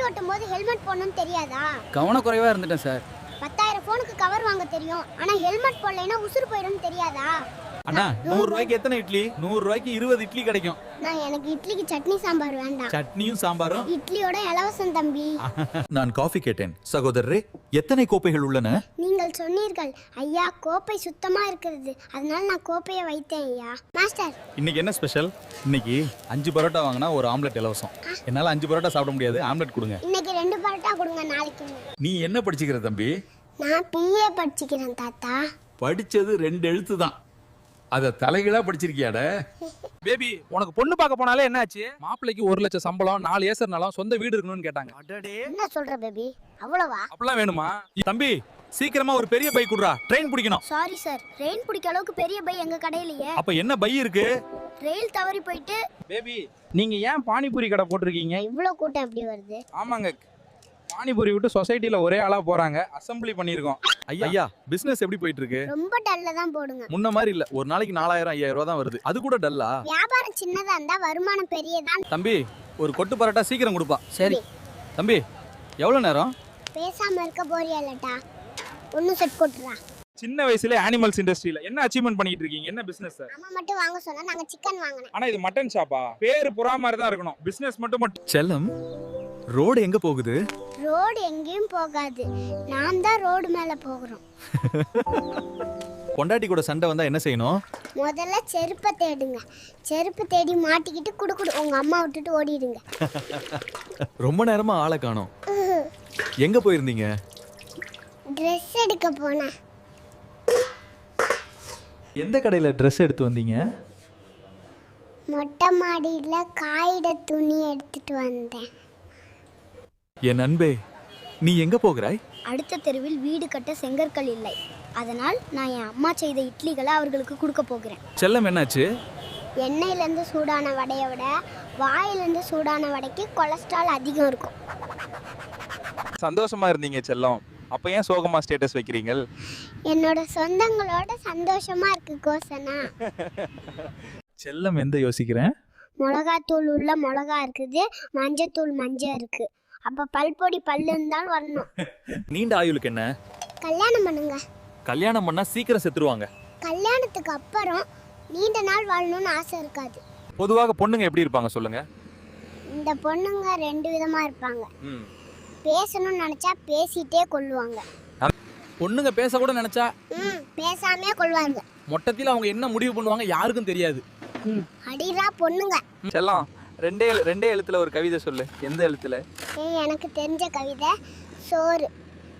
ஓட்டும் போது ஹெல்மெட் போடணும்னு தெரியாதா? கவனக்குறைவா இருந்துட்டேன் சார். 10,000 ஃபோனுக்கு கவர் வாங்க தெரியும், ஆனா ஹெல்மெட் போடலைன்னா உசுறு போயிடும்னு தெரியாதா? அண்ணா 100 ரூபாய்க்கு எத்தனை இட்லி? 100 ரூபாய்க்கு 20 இட்லி கிடைக்கும். எனக்கு இட்லிக்கு சட்னி சாம்பார் வேண்டாம். சட்னியும் சாம்பாரும் இட்லியோட இலவசம் தம்பி. நான் காஃபி கேட்டேன். சகோதரரே, எத்தனை கோப்பைகள் உள்ளன? நீங்கள் சொன்னீர்கள் ஐயா கோப்பை சுத்தமா இருக்கிறது, அதனால நான் கோப்பையை வைத்தேன் ஐயா. மாஸ்டர், இன்னைக்கு என்ன ஸ்பெஷல்? இன்னைக்கு 5 பரோட்டா வாங்கினா ஒரு ஆம்லெட் இலவசம். என்னால 5 பரோட்டா சாப்பிட முடியாது, ஆம்லெட் கொடுங்க. இன்னைக்கு 2 பரோட்டா கொடுங்க, நாளைக்கு. நீ என்ன படிச்சுக்கிற தம்பி? நான் பிஏ படிச்சுக்கிறேன் தாத்தா. படிச்சது 2 எழுத்து தான், அத தலைகீழா படிச்சிருக்கியாட. பேபி, உனக்கு பொண்ணு பார்க்க போனாலே என்னாச்சு? மாப்பிள்ளைக்கு 1 லட்சம் சம்பளம், 4 ஏக்கர் நிலம், சொந்த வீடு இருக்கணும்னு கேட்டாங்க. என்ன சொல்ற பேபி, அவ்வளவா? அப்படிலாம் வேணுமா? தம்பி சீக்கிரமா ஒரு பெரிய பை குடுறா, ட்ரெயின் பிடிக்கணும். சாரி சார், ரெயின் பிடிக்க அளவுக்கு பெரிய பை எங்க கடையிலேயே. அப்ப என்ன பை இருக்கு? ரயில் தவறி போயிட்டு. பேபி, நீங்க ஏன் பானிபூரி கடை போட்டிருக்கீங்க? இவ்வளவு கூட்டம் எப்படி வருது? ஆமாங்க, பானிபூரி விட்டு சொசைட்டில ஒரே ஆளா போறாங்க. அசம்பிளி பண்ணிருக்கோம். ஐயா பிசினஸ் எப்படி போயிட்டு இருக்கு? ரொம்ப டல்ல தான் போடுங்க. முன்ன மாதிரி இல்ல, ஒரு நாளைக்கு 4000 5000 ரூபா தான் வருது, அது கூட டல்லா? வியாபாரம் சின்னதா இருந்தா வருமானம் பெரியதா. தம்பி ஒரு கொட்டு பரோட்டா சீக்கிரம் கொடுப்பா. சரி தம்பி, எவ்வளவு நேரம்? பேசாம இருக்க போறியாலடா, ஒன்னு செட் போட்டுறா. சின்ன வயசுல அனிமல்ஸ் இண்டஸ்ட்ரியில என்ன அச்சீவ்மெண்ட் பண்ணிட்டு இருக்கீங்க? என்ன பிசினஸ் சார்? அம்மா மட்டும் வாங்க சொன்னா நாங்க சிக்கன் வாங்குனோம். ஆனா இது மட்டன் ஷாப்பா? பேரு புறா மாதிரி தான் இருக்கணும், பிசினஸ் மட்டும். செல்லம், ரோடு எங்க போகுது? ரோடு எங்கேயும் போகாது, நான் தான் ரோடு மேல போகிறோம். பொண்டாட்டி கூட சண்டை வந்தா என்ன செய்யணும்? முதல்ல செருப்பை தேடுங்க, செருப்பு தேடி மாட்டிக்கிட்டு குடுக்குடு உங்க அம்மா விட்டுட்டு ஓடிடுங்க. ரொம்ப நேரமா ஆளை காணோம். எங்க போயிருந்தீங்க? ட்ரெஸ் எடுக்க போனேன். எந்த கடையில ட்ரெஸ் எடுத்து வந்தீங்க? மொட்டை மாடியில் காயிட துணி எடுத்துட்டு வந்தேன். என் அன்பே, நீ எங்க போகிறாய்? அடுத்த தெருவில் வீடு கட்ட செங்கற்கள் இல்லை, அதனால் நான் என் அம்மா செய்த இட்லிகளை அவர்களுக்கு கொடுக்க போகிறேன். செல்லம் என்னாச்சு? எண்ணெயிலேருந்து சூடான வடையை விட வாயிலேருந்து சூடான வடைக்கு கொலஸ்ட்ரால் அதிகம் இருக்கும். சந்தோஷமா இருந்தீங்க செல்லம், அப்ப ஏன் சோகமா ஸ்டேட்டஸ் வைக்கிறீங்க? என்னோட சொந்தங்களோட சந்தோஷமா இருக்கு கோசனா. செல்லம் எந்த யோசிக்கிறேன்? மிளகாத்தூள் உள்ள மிளகா இருக்குது, மஞ்சத்தூள் மஞ்சள் இருக்கு. அப்ப பல்பொடி பல்லு இருந்தால் வரணும். நீண்ட ஆயுளுக்கு என்ன? கல்யாணம் பண்ணுங்க. கல்யாணம் பண்ணா சீக்கிரம் செத்துருவாங்க. கல்யாணத்துக்கு அப்புறம் நீண்ட நாள் வாழணும்னு ஆசை இருக்காது. பொதுவாக பொண்ணுங்க எப்படி இருப்பாங்க சொல்லுங்க? இந்த பொண்ணுங்க 2 விதமா இருப்பாங்க. பேசணும்னு நினைச்சா பேசிட்டே கொள்ளுவாங்க. பொண்ணுங்க பேச கூட நினைச்சா பேசாமே கொள்வாங்க. மொட்டத்தில் அவங்க என்ன முடிவு பண்ணுவாங்க யாருக்கும் தெரியாது. அடிரா பொண்ணுங்க. செல்லம், ரெண்டே எழுத்துல ஒரு கவிதை சொல்லு. எந்த எழுத்துல? எனக்கு தெரிஞ்ச கவிதை, சோறு.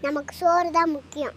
நமக்கு சோறு தான் முக்கியம்.